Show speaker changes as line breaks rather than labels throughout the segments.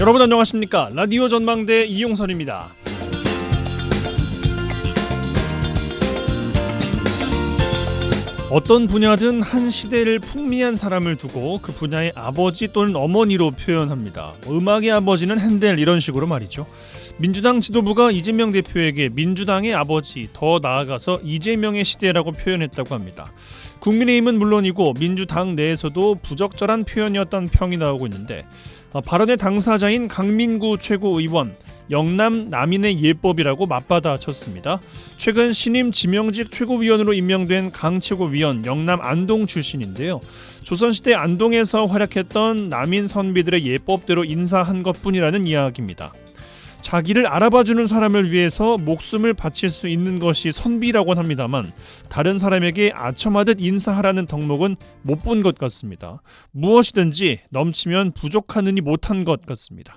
여러분 안녕하십니까? 라디오 전망대 이용선입니다. 어떤 분야든 한 시대를 풍미한 사람을 두고 그 분야의 아버지 또는 어머니로 표현합니다. 음악의 아버지는 핸델 이런 식으로 말이죠. 민주당 지도부가 이재명 대표에게 민주당의 아버지, 더 나아가서 이재명의 시대라고 표현했다고 합니다. 국민의힘은 물론이고 민주당 내에서도 부적절한 표현이었다는 평이 나오고 있는데 발언의 당사자인 강민구 최고의원, 영남 남인의 예법이라고 맞받아 쳤습니다. 최근 신임 지명직 최고위원으로 임명된 강 최고위원, 영남 안동 출신인데요. 조선시대 안동에서 활약했던 남인 선비들의 예법대로 인사한 것뿐이라는 이야기입니다. 자기를 알아봐주는 사람을 위해서 목숨을 바칠 수 있는 것이 선비라곤 합니다만 다른 사람에게 아첨하듯 인사하라는 덕목은 못 본 것 같습니다. 무엇이든지 넘치면 부족하느니 못한 것 같습니다.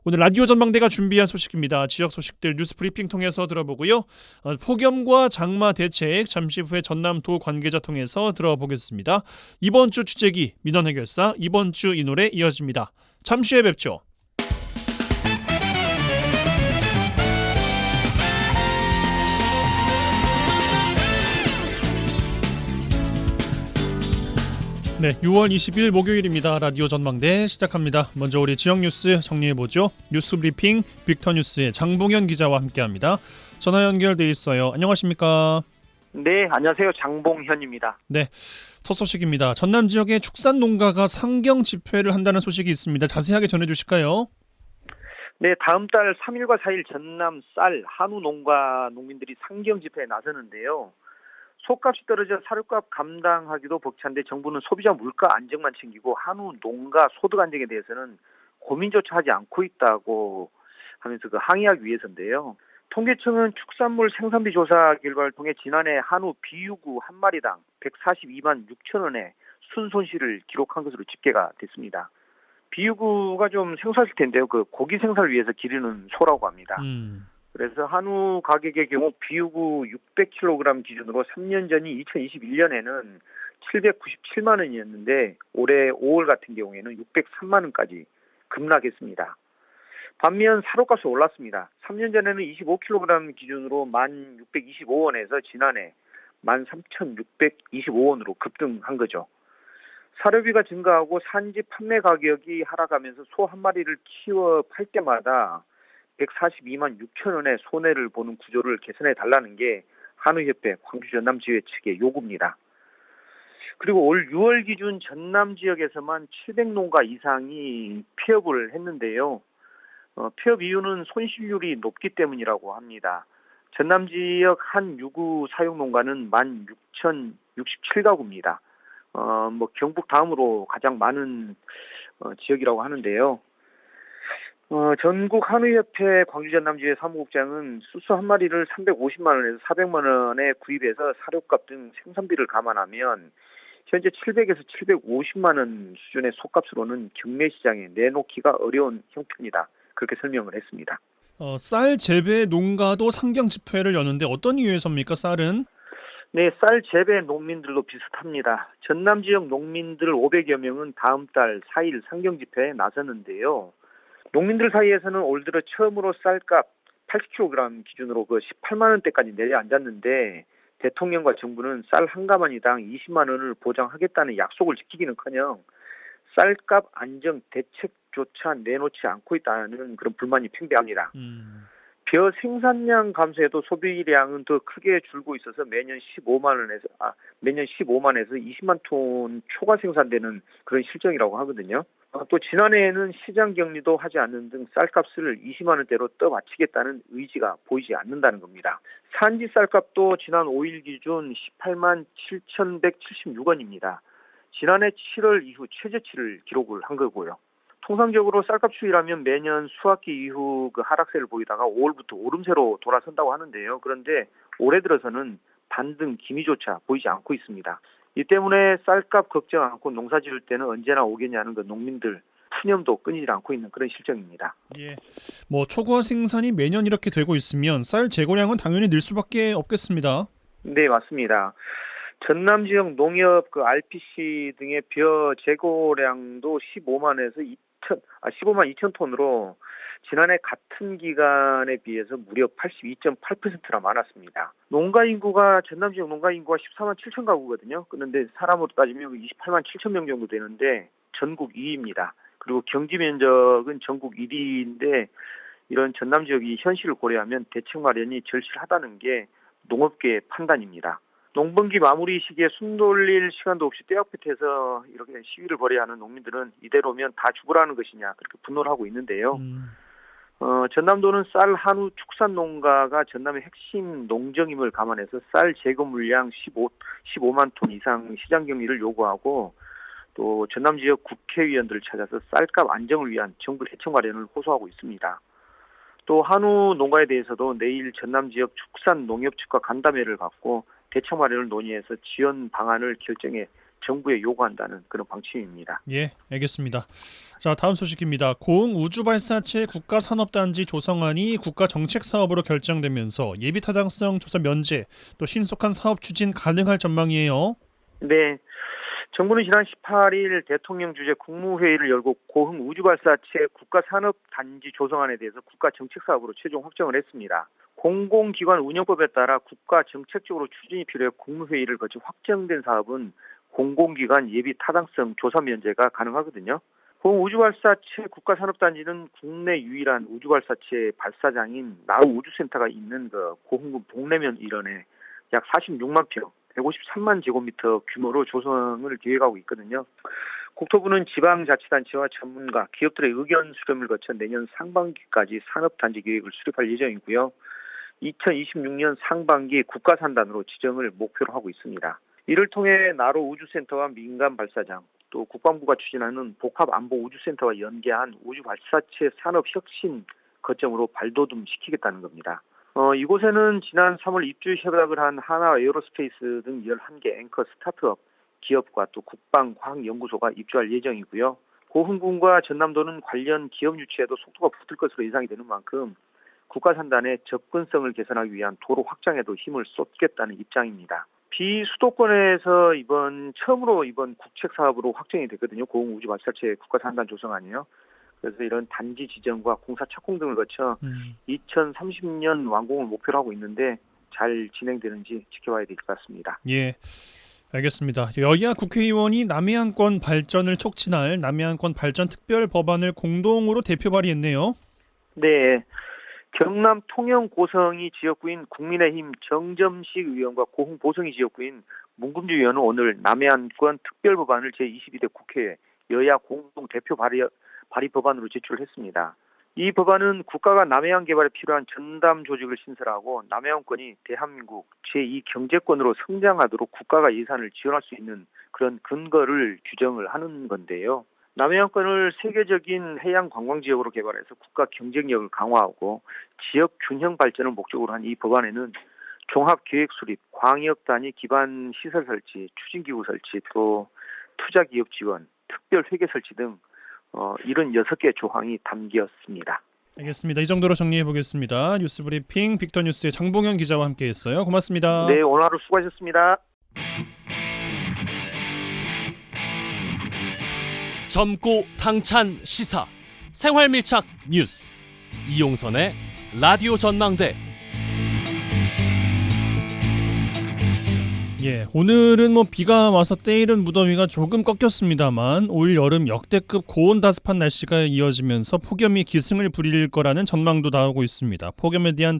오늘 라디오 전망대가 준비한 소식입니다. 지역 소식들 뉴스 브리핑 통해서 들어보고요. 폭염과 장마 대책 잠시 후에 전남도 관계자 통해서 들어보겠습니다. 이번 주 주제기 민원 해결사 이번 주 이 노래 이어집니다. 잠시 후에 뵙죠. 네, 6월 20일 목요일입니다. 라디오 전망대 시작합니다. 먼저 우리 지역 뉴스 정리해보죠. 뉴스 브리핑 빅터 뉴스의 장봉현 기자와 함께합니다. 전화 연결돼 있어요. 안녕하십니까?
네, 안녕하세요. 장봉현입니다.
네, 첫 소식입니다. 전남 지역의 축산 농가가 상경 집회를 한다는 소식이 있습니다. 자세하게 전해주실까요?
네, 다음 달 3일과 4일 전남 쌀, 한우 농가 농민들이 상경 집회에 나서는데요. 소값이 떨어져 사료값 감당하기도 벅찬데 정부는 소비자 물가 안정만 챙기고 한우 농가 소득 안정에 대해서는 고민조차 하지 않고 있다고 하면서 항의하기 위해서인데요. 통계청은 축산물 생산비 조사 결과를 통해 지난해 한우 비유구 한 마리당 142만 6천 원의 순손실을 기록한 것으로 집계가 됐습니다. 비유구가 좀 생소하실 텐데요. 고기 생산을 위해서 기르는 소라고 합니다. 그래서 한우 가격의 경우 비유구 600kg 기준으로 3년 전인 2021년에는 797만 원이었는데 올해 5월 같은 경우에는 603만 원까지 급락했습니다. 반면 사료값이 올랐습니다. 3년 전에는 25kg 기준으로 1,625원에서 지난해 13,625원으로 급등한 거죠. 사료비가 증가하고 산지 판매 가격이 하락하면서 소 한 마리를 키워 팔 때마다 142만 6천 원의 손해를 보는 구조를 개선해 달라는 게 한우협회 광주 전남지회 측의 요구입니다. 그리고 올 6월 기준 전남 지역에서만 700농가 이상이 폐업을 했는데요. 폐업 이유는 손실률이 높기 때문이라고 합니다. 전남 지역 한 유구 사육 농가는 16,067가구입니다. 경북 다음으로 가장 많은 지역이라고 하는데요. 전국 한우협회 광주 전남지회 사무국장은 수소 한 마리를 350만 원에서 400만 원에 구입해서 사료값 등 생산비를 감안하면 현재 700에서 750만 원 수준의 소값으로는 경매 시장에 내놓기가 어려운 형편이다. 그렇게 설명을 했습니다.
쌀 재배 농가도 상경 집회를 여는데 어떤 이유에서입니까? 쌀은?
네, 쌀 재배 농민들도 비슷합니다. 전남 지역 농민들 500여 명은 다음 달 4일 상경 집회에 나서는데요. 농민들 사이에서는 올 들어 처음으로 쌀값 80kg 기준으로 18만 원대까지 내려앉았는데 대통령과 정부는 쌀 한 가마니당 20만 원을 보장하겠다는 약속을 지키기는커녕 쌀값 안정 대책조차 내놓지 않고 있다는 그런 불만이 팽배합니다. 벼 생산량 감소에도 소비량은 더 크게 줄고 있어서 매년 15만에서 20만 톤 초과 생산되는 그런 실정이라고 하거든요. 또 지난해에는 시장 격리도 하지 않는 등 쌀값을 20만 원대로 떠받치겠다는 의지가 보이지 않는다는 겁니다. 산지 쌀값도 지난 5일 기준 18만 7,176원입니다. 지난해 7월 이후 최저치를 기록을 한 거고요. 통상적으로 쌀값 추이라면 매년 수학기 이후 하락세를 보이다가 5월부터 오름세로 돌아선다고 하는데요. 그런데 올해 들어서는 반등 기미조차 보이지 않고 있습니다. 이 때문에 쌀값 걱정 않고 농사 지을 때는 언제나 오겠냐는 농민들 푸념도 끊이지 않고 있는 그런 실정입니다.
예, 초과 생산이 매년 이렇게 되고 있으면 쌀 재고량은 당연히 늘 수밖에 없겠습니다.
네, 맞습니다. 전남 지역 농협 RPC 등의 벼 재고량도 15만 2천 톤으로 지난해 같은 기간에 비해서 무려 82.8%나 많았습니다. 전남 지역 농가 인구가 14만 7천 가구거든요. 그런데 사람으로 따지면 28만 7천 명 정도 되는데 전국 2위입니다. 그리고 경지 면적은 전국 1위인데 이런 전남 지역이 현실을 고려하면 대책 마련이 절실하다는 게 농업계의 판단입니다. 농번기 마무리 시기에 숨 돌릴 시간도 없이 떼약볕에서 이렇게 시위를 벌여야 하는 농민들은 이대로면 다 죽으라는 것이냐 그렇게 분노를 하고 있는데요. 전남도는 쌀 한우 축산 농가가 전남의 핵심 농정임을 감안해서 쌀 재고 물량 15만 톤 이상 시장 격리를 요구하고 또 전남 지역 국회의원들을 찾아서 쌀값 안정을 위한 정부 대책 마련을 호소하고 있습니다. 또 한우 농가에 대해서도 내일 전남 지역 축산 농협 측과 간담회를 갖고 대책 마련을 논의해서 지원 방안을 결정해 정부에 요구한다는 그런 방침입니다.
예, 알겠습니다. 자, 다음 소식입니다. 고흥 우주발사체 국가산업단지 조성안이 국가정책사업으로 결정되면서 예비타당성 조사 면제, 또 신속한 사업 추진 가능할 전망이에요.
네, 정부는 지난 18일 대통령 주재 국무회의를 열고 고흥 우주발사체 국가산업단지 조성안에 대해서 국가정책사업으로 최종 확정을 했습니다. 공공기관 운영법에 따라 국가정책적으로 추진이 필요해 국무회의를 거쳐 확정된 사업은 공공기관 예비 타당성 조사 면제가 가능하거든요. 고흥 우주발사체 국가산업단지는 국내 유일한 우주발사체 발사장인 나우 우주센터가 있는 고흥군 복내면 일원에 약 46만 평, 153만 제곱미터 규모로 조성을 계획하고 있거든요. 국토부는 지방자치단체와 전문가, 기업들의 의견 수렴을 거쳐 내년 상반기까지 산업단지 계획을 수립할 예정이고요. 2026년 상반기 국가산단으로 지정을 목표로 하고 있습니다. 이를 통해 나로 우주센터와 민간 발사장, 또 국방부가 추진하는 복합안보우주센터와 연계한 우주발사체 산업혁신 거점으로 발돋움시키겠다는 겁니다. 이곳에는 지난 3월 입주 협약을 한 하나 에어로스페이스 등 11개 앵커 스타트업 기업과 또 국방과학연구소가 입주할 예정이고요. 고흥군과 전남도는 관련 기업 유치에도 속도가 붙을 것으로 예상이 되는 만큼 국가산단의 접근성을 개선하기 위한 도로 확장에도 힘을 쏟겠다는 입장입니다. 비수도권에서 처음으로 이번 국책 사업으로 확정이 됐거든요. 고흥 우주발사체 국가산단 조성안이요. 그래서 이런 단지 지정과 공사 착공 등을 거쳐 2030년 완공을 목표로 하고 있는데 잘 진행되는지 지켜봐야 될 것 같습니다.
예, 알겠습니다. 여야 국회의원이 남해안권 발전을 촉진할 남해안권 발전 특별 법안을 공동으로 대표 발의했네요.
네. 경남 통영 고성이 지역구인 국민의힘 정점식 의원과 고흥 보성이 지역구인 문금주 의원은 오늘 남해안권 특별법안을 제22대 국회에 여야 공동 대표 발의 법안으로 제출을 했습니다. 이 법안은 국가가 남해안 개발에 필요한 전담 조직을 신설하고 남해안권이 대한민국 제2경제권으로 성장하도록 국가가 예산을 지원할 수 있는 그런 근거를 규정을 하는 건데요. 남해안권을 세계적인 해양 관광 지역으로 개발해서 국가 경쟁력을 강화하고 지역 균형 발전을 목적으로 한 이 법안에는 종합 계획 수립, 광역 단위 기반 시설 설치, 추진기구 설치, 또 투자 기업 지원, 특별 회계 설치 등 76개 조항이 담겼습니다.
알겠습니다. 이 정도로 정리해 보겠습니다. 뉴스브리핑 빅터뉴스의 장봉현 기자와 함께했어요. 고맙습니다.
네, 오늘 하루 수고하셨습니다.
젊고 당찬 시사 생활밀착 뉴스 이용선의 라디오 전망대.
예, 오늘은 비가 와서 때이른 무더위가 조금 꺾였습니다만 올 여름 역대급 고온다습한 날씨가 이어지면서 폭염이 기승을 부릴 거라는 전망도 나오고 있습니다. 폭염에 대한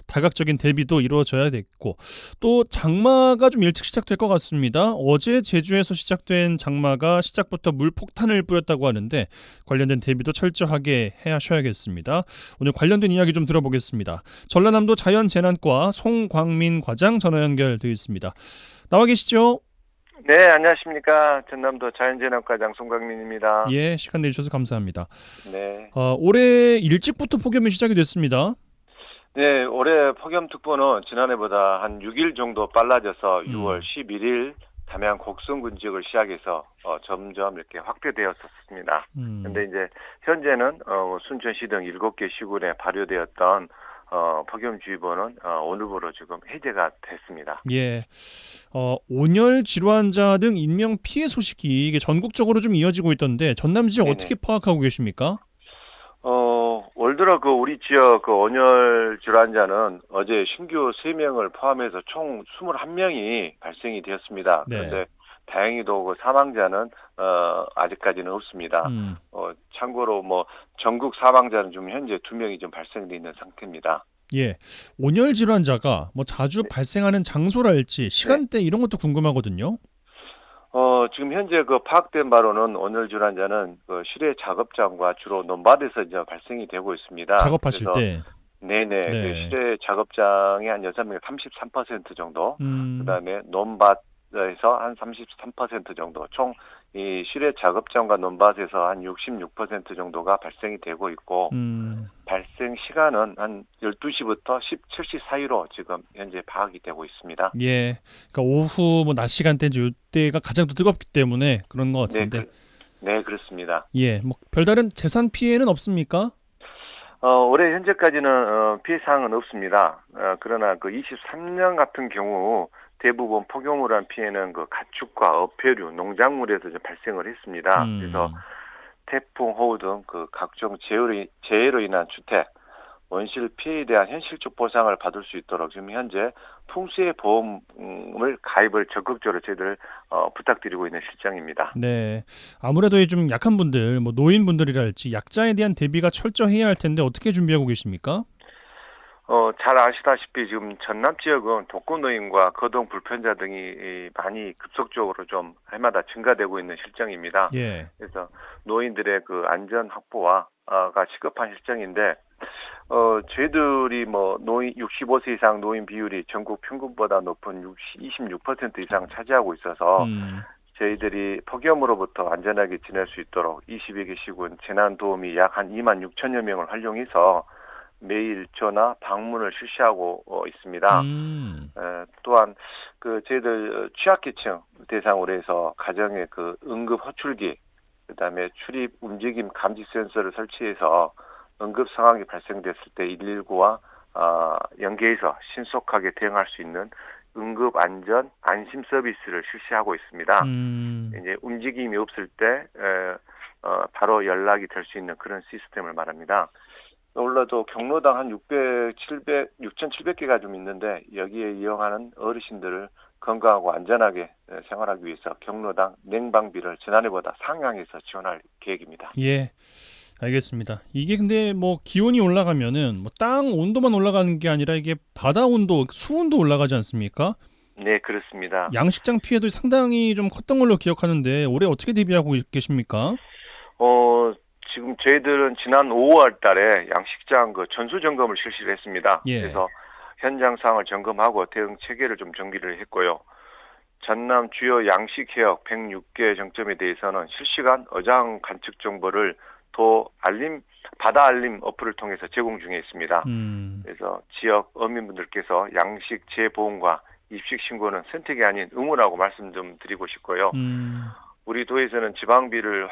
다각적인 대비도 이루어져야겠고 또 장마가 좀 일찍 시작될 것 같습니다. 어제 제주에서 시작된 장마가 시작부터 물폭탄을 뿌렸다고 하는데 관련된 대비도 철저하게 하셔야겠습니다. 오늘 관련된 이야기 좀 들어보겠습니다. 전라남도 자연재난과 송광민 과장 전화 연결되어 있습니다. 나와 계시죠?
네, 안녕하십니까. 전남도 자연재난과장 송광민입니다.
예, 시간 내주셔서 감사합니다.
네.
올해 일찍부터 폭염이 시작이 됐습니다.
네, 올해 폭염특보는 지난해보다 한 6일 정도 빨라져서 6월 11일 담양 곡성군 지역을 시작해서 점점 이렇게 확대되었었습니다. 그런데 이제 현재는 순천시 등 7개 시군에 발효되었던 폭염주의보는 오늘부로 지금 해제가 됐습니다.
예. 온열 질환자 등 인명 피해 소식이 이게 전국적으로 좀 이어지고 있던데 전남 지역
네네.
어떻게 파악하고 계십니까?
올 들어 우리 지역 온열 질환자는 어제 신규 3명을 포함해서 총 21명이 발생이 되었습니다.
네.
그런데 다행히도 사망자는 아직까지는 없습니다. 참고로 전국 사망자는 좀 현재 2명이 좀 발생돼 있는 상태입니다.
예. 온열 질환자가 자주 발생하는 장소랄지 시간대 이런 것도 궁금하거든요.
지금 현재 파악된 바로는 온열 질환자는 실외 작업장과 주로 논밭에서 이제 발생이 되고 있습니다.
작업하실
그래서
때.
네네.
네.
실외 작업장의 한 6명 33% 정도, 그다음에 논밭에서 한 33% 정도, 총 이 실외 작업장과 논밭에서 한 66% 정도가 발생이 되고 있고, 발생 시간은 한 12시부터 17시 사이로 지금 현재 파악이 되고 있습니다.
예. 그러니까 오후 낮 시간대 이때가 가장 또 뜨겁기 때문에 그런 것 같은데.
네, 그렇습니다.
예. 별다른 재산 피해는 없습니까?
올해 현재까지는 피해 사항은 없습니다. 그러나 23년 같은 경우 대부분 폭염으로 한 피해는 가축과 어패류, 농작물에서 좀 발생을 했습니다. 그래서 태풍, 호우 등 각종 재해로 인한 주택, 원실 피해에 대한 현실적 보상을 받을 수 있도록 지금 현재 풍수해 보험을 가입을 적극적으로 저희들 부탁드리고 있는 실정입니다.
네. 아무래도 좀 약한 분들, 노인분들이랄지 약자에 대한 대비가 철저해야 할 텐데 어떻게 준비하고 계십니까?
잘 아시다시피 지금 전남 지역은 독거노인과 거동 불편자 등이 많이 급속적으로 좀 해마다 증가되고 있는 실정입니다.
예.
그래서 노인들의 안전 확보가 시급한 실정인데, 저희들이 노인 65세 이상 노인 비율이 전국 평균보다 높은 26% 이상 차지하고 있어서 저희들이 폭염으로부터 안전하게 지낼 수 있도록 22개 시군 재난도우미 약 한 2만 6천여 명을 활용해서 매일 전화 방문을 실시하고 있습니다. 또한 저희들 취약계층 대상으로 해서 가정에 응급 호출기, 그다음에 출입 움직임 감지 센서를 설치해서 응급 상황이 발생됐을 때 119와 연계해서 신속하게 대응할 수 있는 응급 안전 안심 서비스를 실시하고 있습니다. 이제 움직임이 없을 때 바로 연락이 될 수 있는 그런 시스템을 말합니다. 놀라도 경로당 한 6,700개가 좀 있는데 여기에 이용하는 어르신들을 건강하고 안전하게 생활하기 위해서 경로당 냉방비를 지난해보다 상향해서 지원할 계획입니다.
예, 알겠습니다. 이게 근데 기온이 올라가면은 땅 온도만 올라가는 게 아니라 이게 바다 온도, 수온도 올라가지 않습니까?
네, 그렇습니다.
양식장 피해도 상당히 좀 컸던 걸로 기억하는데 올해 어떻게 대비하고 계십니까?
지금 저희들은 지난 5월 달에 양식장 전수 점검을 실시를 했습니다.
예.
그래서 현장 상황을 점검하고 대응 체계를 좀 정비를 했고요. 전남 주요 양식 해역 106개 정점에 대해서는 실시간 어장 관측 정보를 바다 알림 어플을 통해서 제공 중에 있습니다. 그래서 지역 어민분들께서 양식 재보험과 입식 신고는 선택이 아닌 의무라고 말씀 좀 드리고 싶고요. 우리 도에서는 지방비를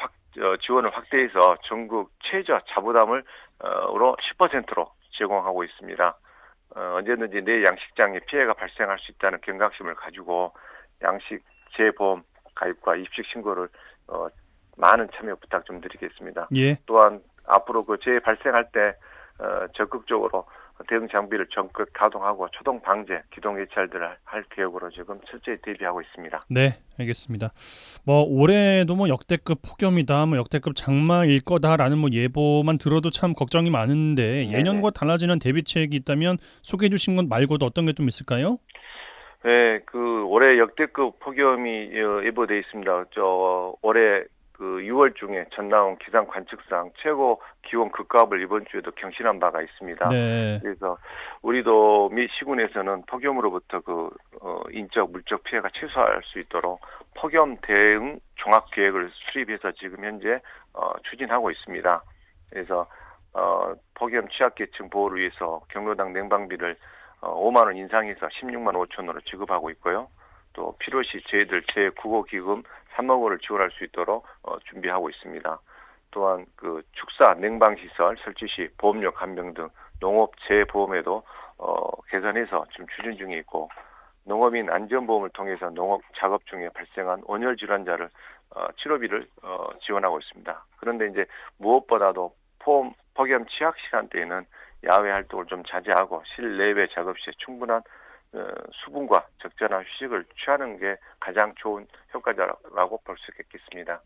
지원을 확대해서 전국 최저 자부담을 10%로 제공하고 있습니다. 언제든지 내 양식장에 피해가 발생할 수 있다는 경각심을 가지고 양식 재보험 가입과 입식 신고를 많은 참여 부탁 좀 드리겠습니다.
예.
또한 앞으로 재해 발생할 때 적극적으로 대응 장비를 전극 가동하고 초동 방제, 기동 예찰들을 할 계획으로 지금 철저히 대비하고 있습니다.
네, 알겠습니다. 올해도 역대급 폭염이다, 역대급 장마일 거다라는 예보만 들어도 참 걱정이 많은데 예년과 달라지는 대비책이 있다면 소개해 주신 것 말고도 어떤 게 좀 있을까요?
네, 올해 역대급 폭염이 예보돼 있습니다. 올해 6월 중에 전남 기상 관측상 최고 기온 급감을 이번 주에도 경신한 바가 있습니다.
네.
그래서 우리도 미 시군에서는 폭염으로부터 인적 물적 피해가 최소화할 수 있도록 폭염 대응 종합 계획을 수립해서 지금 현재 추진하고 있습니다. 그래서 폭염 취약계층 보호를 위해서 경로당 냉방비를 5만 원 인상해서 16만 5천 원으로 지급하고 있고요. 또 필요시 저희들 제9호기금 3억 원을 지원할 수 있도록 준비하고 있습니다. 또한 축사 냉방시설 설치 시 보험료 감면 등 농업재해보험에도 개선해서 지금 추진 중에 있고 농업인 안전보험을 통해서 농업 작업 중에 발생한 온열 질환자를 치료비를 지원하고 있습니다. 그런데 이제 무엇보다도 폭염 취약 시간대에는 야외 활동을 좀 자제하고 실내외 작업 시에 충분한 수분과 적절한 휴식을 취하는 게 가장 좋은 효과라고 볼 수 있겠습니다.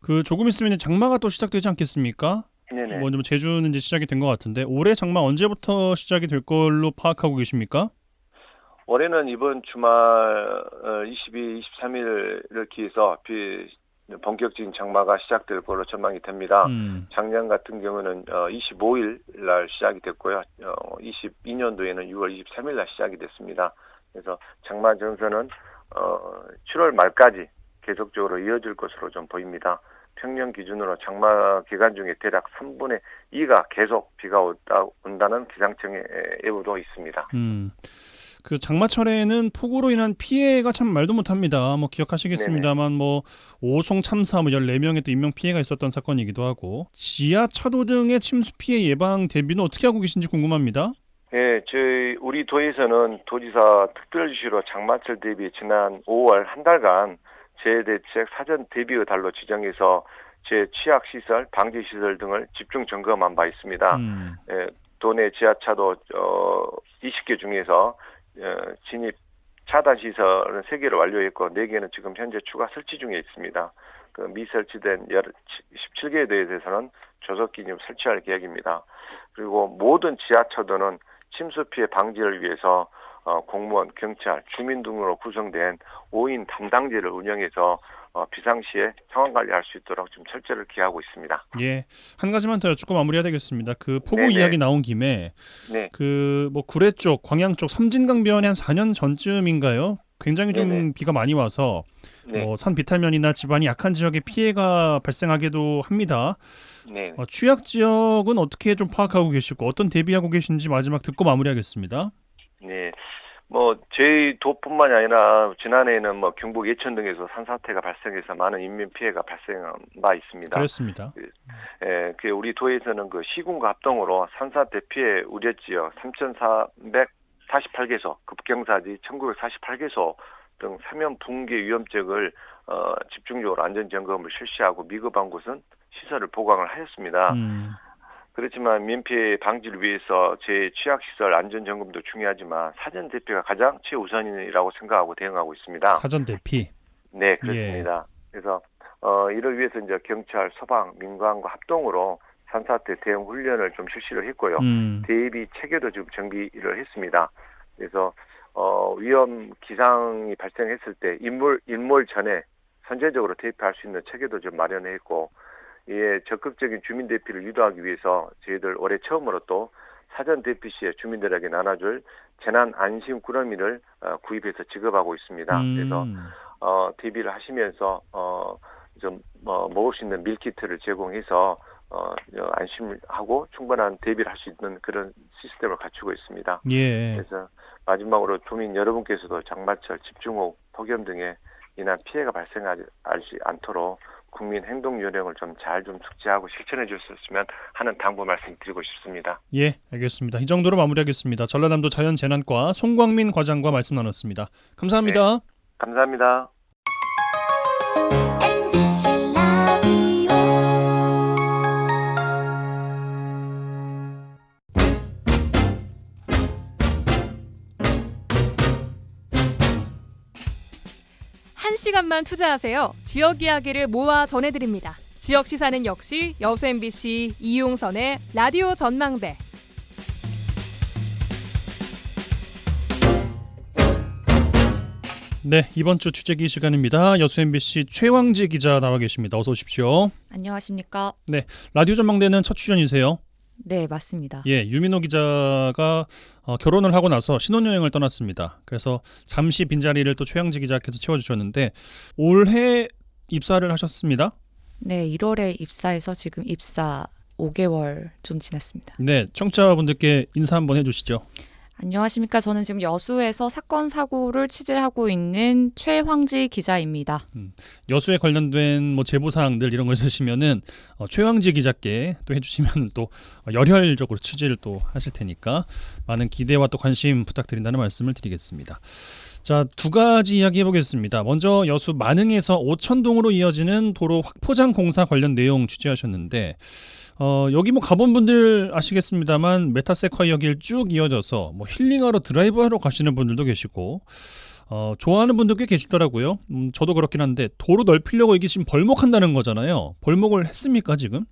그 조금 있으면 이제 장마가 또 시작되지 않겠습니까?
네네.
먼저 제주는 이제 시작이 된 것 같은데 올해 장마 언제부터 시작이 될 걸로 파악하고 계십니까?
올해는 이번 주말 22, 23일을 기해서 본격적인 장마가 시작될 걸로 전망이 됩니다. 작년 같은 경우는 25일 날 시작이 됐고요. 22년도에는 6월 23일 날 시작이 됐습니다. 그래서 장마 전선은 7월 말까지 계속적으로 이어질 것으로 좀 보입니다. 평년 기준으로 장마 기간 중에 대략 3분의 2가 계속 비가 온다는 기상청의 예보도 있습니다.
그 장마철에는 폭우로 인한 피해가 참 말도 못합니다. 뭐 기억하시겠습니다만 뭐 오송 참사 14명의 또 인명 피해가 있었던 사건이기도 하고 지하 차도 등의 침수 피해 예방 대비는 어떻게 하고 계신지 궁금합니다.
네, 우리 도에서는 도지사 특별지시로 장마철 대비 지난 5월 한 달간 재해대책 사전 대비의 달로 지정해서 취약시설, 방지시설 등을 집중 점검한 바 있습니다. 도내 지하차도 20개 중에서 진입 차단 시설은 3개를 완료했고 4개는 지금 현재 추가 설치 중에 있습니다. 그 미설치된 17개에 대해서는 조속히 좀 설치할 계획입니다. 그리고 모든 지하차도는 침수 피해 방지를 위해서 공무원, 경찰, 주민 등으로 구성된 5인 담당제를 운영해서 비상시에 상황 관리할 수 있도록 좀 철저를 기하고 있습니다.
예, 한 가지만 더 여쭙고 마무리해야 되겠습니다. 그 폭우
네네.
이야기 나온 김에
네.
그 뭐 구례 쪽, 광양 쪽 섬진강변이 한 4년 전쯤인가요? 굉장히 좀
네네.
비가 많이 와서
네.
산 비탈면이나 지반이 약한 지역에 피해가 발생하기도 합니다.
네.
취약 지역은 어떻게 좀 파악하고 계시고 어떤 대비하고 계신지 마지막 듣고 마무리하겠습니다.
네. 저희 도뿐만이 아니라 지난해에는 경북 예천 등에서 산사태가 발생해서 많은 인명 피해가 발생한 바 있습니다.
그렇습니다.
우리 도에서는 그 시군과 합동으로 산사태 피해 우려 지역 3,448개소, 급경사지 1,948개소 등 사면 붕괴 위험 지역을 집중적으로 안전 점검을 실시하고 미급한 곳은 시설을 보강을 하였습니다. 그렇지만 민피해 방지를 위해서 취약시설 안전점검도 중요하지만 사전 대피가 가장 최우선이라고 생각하고 대응하고 있습니다.
사전 대피.
네, 그렇습니다. 그래서 이를 위해서 이제 경찰, 소방, 민관과 합동으로 산사태 대응 훈련을 좀 실시를 했고요. 대비 체계도 지금 정비를 했습니다. 그래서 위험 기상이 발생했을 때 일몰 전에 선제적으로 대피할 수 있는 체계도 좀 마련했고 적극적인 주민 대피를 유도하기 위해서 저희들 올해 처음으로 또 사전 대피 시에 주민들에게 나눠줄 재난 안심 꾸러미를 구입해서 지급하고 있습니다. 그래서 대비를 하시면서 좀 먹을 수 있는 밀키트를 제공해서 안심하고 충분한 대비를 할 수 있는 그런 시스템을 갖추고 있습니다.
예.
그래서 마지막으로 주민 여러분께서도 장마철 집중호우, 폭염 등에 인한 피해가 발생하지 않도록 국민 행동 요령을 좀 잘 숙지하고 실천해 주셨으면 하는 당부 말씀드리고 싶습니다.
예, 알겠습니다. 이 정도로 마무리하겠습니다. 전라남도 자연재난과 송광민 과장과 말씀 나눴습니다. 감사합니다.
네, 감사합니다.
한 시간만 투자하세요. 지역 이야기를 모아 전해드립니다. 지역 시사는 역시 여수 MBC 이용선의 라디오 전망대.
네, 이번 주 취재기 시간입니다. 여수 MBC 최왕지 기자 나와 계십니다. 어서 오십시오.
안녕하십니까?
네, 라디오 전망대는 첫 출연이세요?
네, 맞습니다.
예, 유민호 기자가 결혼을 하고 나서 신혼여행을 떠났습니다. 그래서 잠시 빈자리를 또 최양지 기자께서 채워주셨는데 올해 입사를 하셨습니다.
네, 1월에 입사해서 지금 입사 5개월 좀 지났습니다.
네, 청취자분들께 인사 한번 해주시죠.
안녕하십니까. 저는 지금 여수에서 사건 사고를 취재하고 있는 최황지 기자입니다.
여수에 관련된 뭐 제보 사항들 이런 걸 쓰시면은 최황지 기자께 또 해주시면 또 열혈적으로 취재를 또 하실 테니까 많은 기대와 또 관심 부탁드린다는 말씀을 드리겠습니다. 자, 두 가지 이야기 해보겠습니다. 먼저 여수 만흥에서 오천동으로 이어지는 도로 확포장 공사 관련 내용 취재하셨는데 여기 뭐 가본 분들 아시겠습니다만 메타세콰이어 길 쭉 이어져서 뭐 힐링하러 드라이브하러 가시는 분들도 계시고 좋아하는 분들 꽤 계시더라고요. 저도 그렇긴 한데 도로 넓히려고 이게 지금 벌목한다는 거잖아요. 벌목을 했습니까 지금?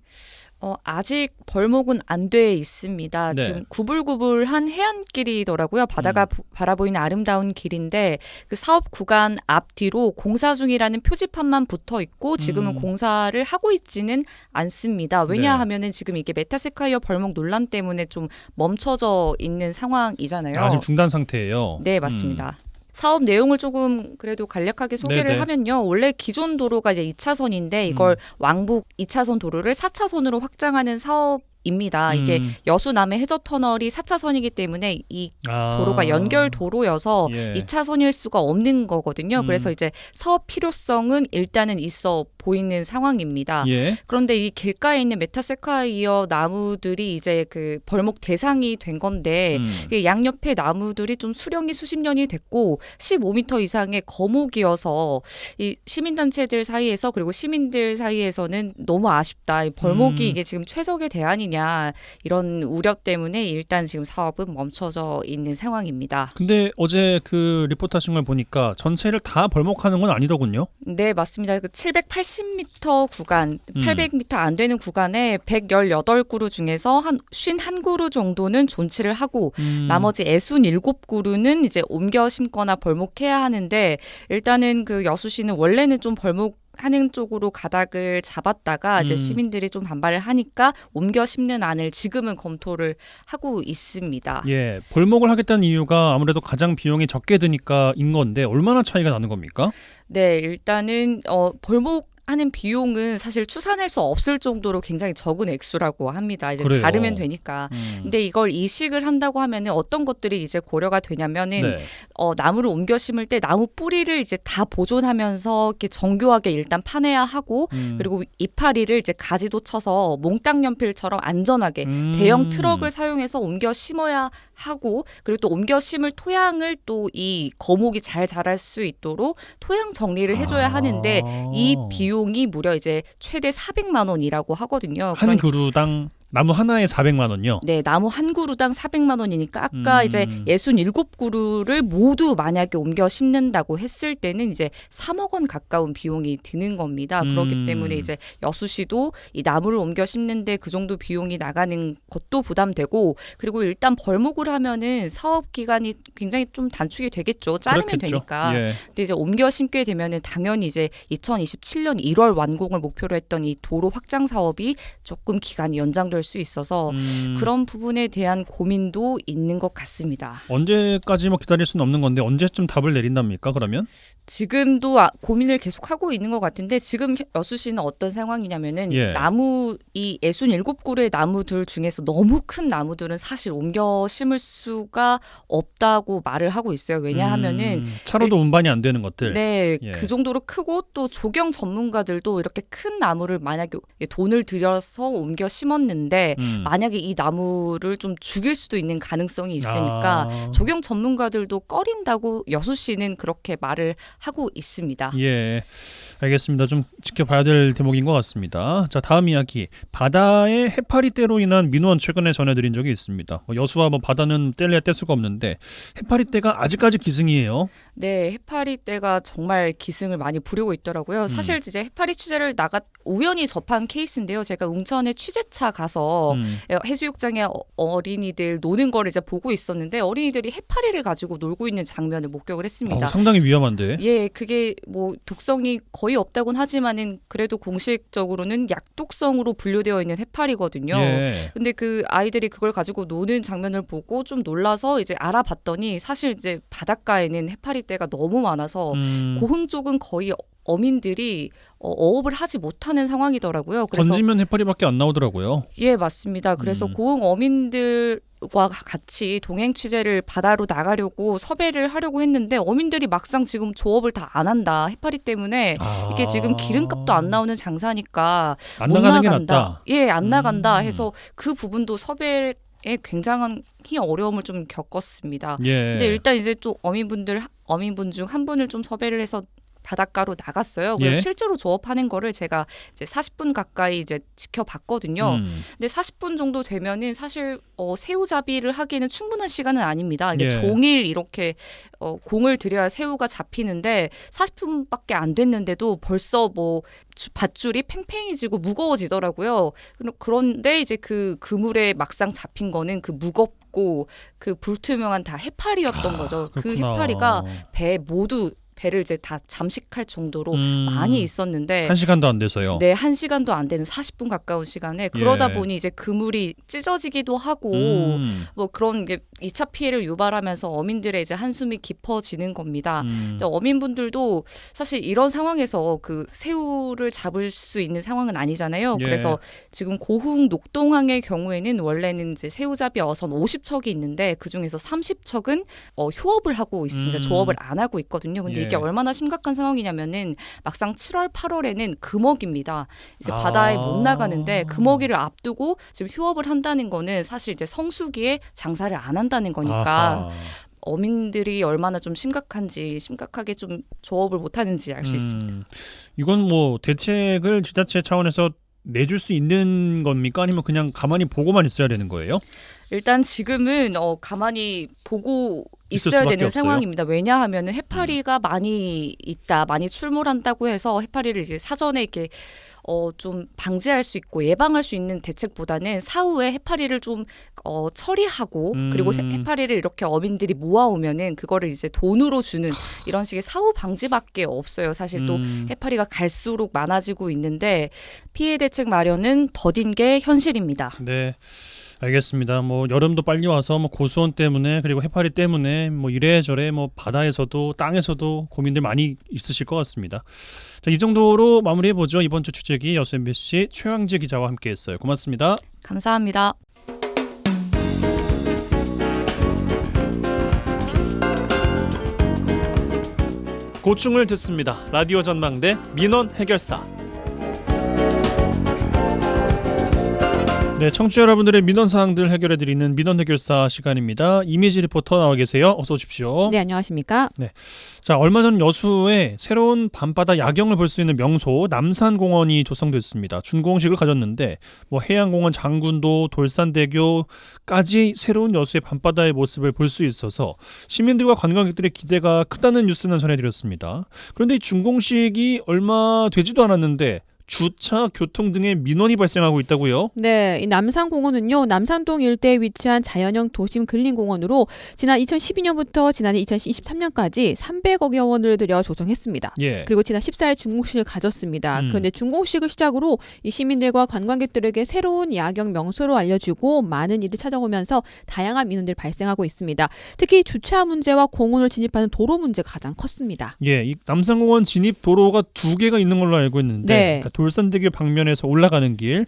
아직 벌목은 안 돼 있습니다.
네.
지금 구불구불한 해안길이더라고요. 바다가 바라보이는 아름다운 길인데 그 사업 구간 앞뒤로 공사 중이라는 표지판만 붙어 있고 지금은 공사를 하고 있지는 않습니다. 왜냐하면은 지금 이게 메타세콰이어 벌목 논란 때문에 좀 멈춰져 있는 상황이잖아요.
지금 중단 상태예요.
네, 맞습니다. 사업 내용을 조금 그래도 간략하게 소개를
네네.
하면요. 원래 기존 도로가 이제 2차선인데 이걸 왕복 2차선 도로를 4차선으로 확장하는 사업입니다. 이게 여수 남해 해저 터널이 4차선이기 때문에 이 도로가 연결 도로여서
예.
2차선일 수가 없는 거거든요. 그래서 이제 사업 필요성은 일단은 있어 보이는 상황입니다.
예.
그런데 이 길가에 있는 메타세콰이어 나무들이 이제 그 벌목 대상이 된 건데 이게 양옆에 나무들이 좀 수령이 수십 년이 됐고 15m 이상의 거목이어서 이 시민단체들 사이에서 그리고 시민들 사이에서는 너무 아쉽다. 이 벌목이 이게 지금 최적의 대안이냐 이런 우려 때문에 일단 지금 사업은 멈춰져 있는 상황입니다.
근데 어제 그 리포트 하신 걸 보니까 전체를 다 벌목하는 건 아니더군요.
네, 맞습니다. 그 780m 구간, 800m 안 되는 구간에 118그루 중에서 한 51그루 정도는 존치를 하고 나머지 67그루는 이제 옮겨 심거나 벌목해야 하는데 일단은 그 여수시는 원래는 좀 벌목하는 쪽으로 가닥을 잡았다가 이제 시민들이 좀 반발을 하니까 옮겨 심는 안을 지금은 검토를 하고 있습니다.
예, 벌목을 하겠다는 이유가 아무래도 가장 비용이 적게 드니까인 건데 얼마나 차이가 나는 겁니까?
네, 일단은 벌목하는 비용은 사실 추산할 수 없을 정도로 굉장히 적은 액수라고 합니다. 이제
그래요.
자르면 되니까. 근데 이걸 이식을 한다고 하면은 어떤 것들이 이제 고려가 되냐면은
네.
나무를 옮겨 심을 때 나무 뿌리를 이제 다 보존하면서 이렇게 정교하게 일단 파내야 하고 그리고 이파리를 이제 가지도 쳐서 몽땅 연필처럼 안전하게 대형 트럭을 사용해서 옮겨 심어야 하고 그리고 또 옮겨 심을 토양을 또 이 거목이 잘 자랄 수 있도록 토양 정리를 해줘야 하는데 이 비용이 무려 이제 최대 400만 원이라고 하거든요.
한 그루당 나무 하나에 400만 원요?
네, 나무 한 그루당 400만 원이니까 아까 이제 67그루를 모두 만약에 옮겨 심는다고 했을 때는 이제 3억 원 가까운 비용이 드는 겁니다. 그렇기 때문에 이제 여수시도 이 나무를 옮겨 심는데 그 정도 비용이 나가는 것도 부담되고 그리고 일단 벌목을 하면은 사업 기간이 굉장히 좀 단축이 되겠죠. 자르면
그렇겠죠.
되니까.
예.
근데 이제 옮겨 심게 되면은 당연히 이제 2027년 1월 완공을 목표로 했던 이 도로 확장 사업이 조금 기간이 연장될 수 있어서 그런 부분에 대한 고민도 있는 것 같습니다.
언제까지 뭐 기다릴 수는 없는 건데 언제쯤 답을 내린답니까? 그러면?
지금도 고민을 계속하고 있는 것 같은데 지금 여수시는 어떤 상황이냐면은
예.
나무 이 67그루의 나무들 중에서 너무 큰 나무들은 사실 옮겨 심을 수가 없다고 말을 하고 있어요. 왜냐하면은
차로도 운반이 안 되는 것들.
네,
예.
그 정도로 크고 또 조경 전문가들도 이렇게 큰 나무를 만약에 돈을 들여서 옮겨 심었는데 만약에 이 나무를 좀 죽일 수도 있는 가능성이 있으니까 조경 전문가들도 꺼린다고 여수시는 그렇게 말을 하고 있습니다.
예, 알겠습니다. 좀 지켜봐야 될 대목인 것 같습니다. 자, 다음 이야기. 바다의 해파리떼로 인한 민원 최근에 전해드린 적이 있습니다. 여수와 뭐 바다는 뗄래야 뗄 수가 없는데 해파리떼가 아직까지 기승이에요.
네, 해파리떼가 정말 기승을 많이 부리고 있더라고요. 사실 이제 해파리 취재를 우연히 접한 케이스인데요. 제가 웅천에 취재차 가서 해수욕장에 어린이들 노는 걸 이제 보고 있었는데 어린이들이 해파리를 가지고 놀고 있는 장면을 목격을 했습니다.
상당히 위험한데.
예, 그게 뭐 독성이 거의 없다곤 하지만은 그래도 공식적으로는 약독성으로 분류되어 있는 해파리거든요.
예.
근데 그 아이들이 그걸 가지고 노는 장면을 보고 좀 놀라서 이제 알아봤더니 사실 이제 바닷가에는 해파리떼가 너무 많아서 고흥 쪽은 거의 어민들이 어업을 하지 못하는 상황이더라고요. 그래서
건지면 해파리밖에 안 나오더라고요.
예, 맞습니다. 그래서 고흥 어민들과 같이 동행 취재를 바다로 나가려고 섭외를 하려고 했는데 어민들이 막상 지금 조업을 다 안 한다. 해파리 때문에 이게 지금 기름값도 안 나오는 장사니까
안
못
나가는 게
나간다.
낫다.
예, 안 나간다 해서 그 부분도 섭외에 굉장한 어려움을 좀 겪었습니다.
예.
근데 일단 이제 또 어민분 중 한 분을 좀 섭외를 해서 바닷가로 나갔어요. 그래서
예.
실제로 조업하는 거를 제가 이제 40분 가까이 이제 지켜봤거든요. 근데 40분 정도 되면은 사실 새우잡이를 하기에는 충분한 시간은 아닙니다. 이게
예.
종일 이렇게 공을 들여야 새우가 잡히는데 40분밖에 안 됐는데도 벌써 뭐 밧줄이 팽팽해지고 무거워지더라고요. 그런데 이제 그 그물에 막상 잡힌 거는 그 무겁고 그 불투명한 다 해파리였던 거죠. 그
그렇구나.
해파리가 배를 이제 다 잠식할 정도로 많이 있었는데
1시간도 안 돼서요.
네, 1시간도 안 되는 40분 가까운 시간에 그러다
예.
보니 이제 그물이 찢어지기도 하고 뭐 그런 게 2차 피해를 유발하면서 어민들의 이제 한숨이 깊어지는 겁니다. 근데 어민분들도 사실 이런 상황에서 그 새우를 잡을 수 있는 상황은 아니잖아요.
예.
그래서 지금 고흥 녹동항의 경우에는 원래는 이제 새우잡이 어선 50척이 있는데 그 중에서 30척은 휴업을 하고 있습니다. 조업을 안 하고 있거든요. 근데
예.
이게 얼마나 심각한 상황이냐면은 막상 7월, 8월에는 금어기입니다. 이제 바다에 못 나가는데 금어기를 앞두고 지금 휴업을 한다는 거는 사실 이제 성수기에 장사를 안 한다는 거니까
아하.
어민들이 얼마나 좀 심각하게 좀 조업을 못 하는지 알 수 있습니다.
이건 뭐 대책을 지자체 차원에서 내줄 수 있는 겁니까? 아니면 그냥 가만히 보고만 있어야 되는 거예요?
일단 지금은 가만히 보고
있을
있어야
수밖에
되는
없어요?
상황입니다. 왜냐하면은 해파리가 많이 출몰한다고 해서 해파리를 이제 사전에 이렇게 좀 방지할 수 있고 예방할 수 있는 대책보다는 사후에 해파리를 좀 처리하고 그리고 해파리를 이렇게 어민들이 모아오면은 그거를 이제 돈으로 주는 이런 식의 사후 방지밖에 없어요. 사실 또 해파리가 갈수록 많아지고 있는데 피해 대책 마련은 더딘 게 현실입니다.
네. 알겠습니다. 뭐 여름도 빨리 와서 뭐 고수원 때문에 그리고 해파리 때문에 뭐 이래저래 뭐 바다에서도 땅에서도 고민들 많이 있으실 것 같습니다. 자, 이 정도로 마무리해 보죠. 이번 주 주제기 여수 MBC 최황지 기자와 함께했어요. 고맙습니다.
감사합니다.
고충을 듣습니다. 라디오 전망대 민원 해결사. 네, 청취자 여러분들의 민원 사항들 해결해드리는 민원 해결사 시간입니다. 이미지 리포터 나와 계세요. 어서 오십시오.
네, 안녕하십니까?
자, 얼마 전 여수에 새로운 밤바다 야경을 볼 수 있는 명소 남산공원이 조성됐습니다. 준공식을 가졌는데 뭐 해양공원 장군도 돌산대교까지 새로운 여수의 밤바다의 모습을 볼 수 있어서 시민들과 관광객들의 기대가 크다는 뉴스는 전해드렸습니다. 그런데 이 준공식이 얼마 되지도 않았는데 주차, 교통 등의 민원이 발생하고 있다고요?
네, 이 남산공원은요, 남산동 일대에 위치한 자연형 도심 근린공원으로 지난 2012년부터 지난해 2023년까지 300억여 원을 들여 조성했습니다.
예.
그리고 지난 14일 준공식을 가졌습니다. 그런데 준공식을 시작으로 이 시민들과 관광객들에게 새로운 야경 명소로 알려주고 많은 이들이 찾아오면서 다양한 민원들이 발생하고 있습니다. 특히 주차 문제와 공원을 진입하는 도로 문제가 가장 컸습니다.
예, 이 남산공원 진입 도로가 2개가 있는 걸로 알고 있는데
네.
그러니까 돌산대교 방면에서 올라가는 길,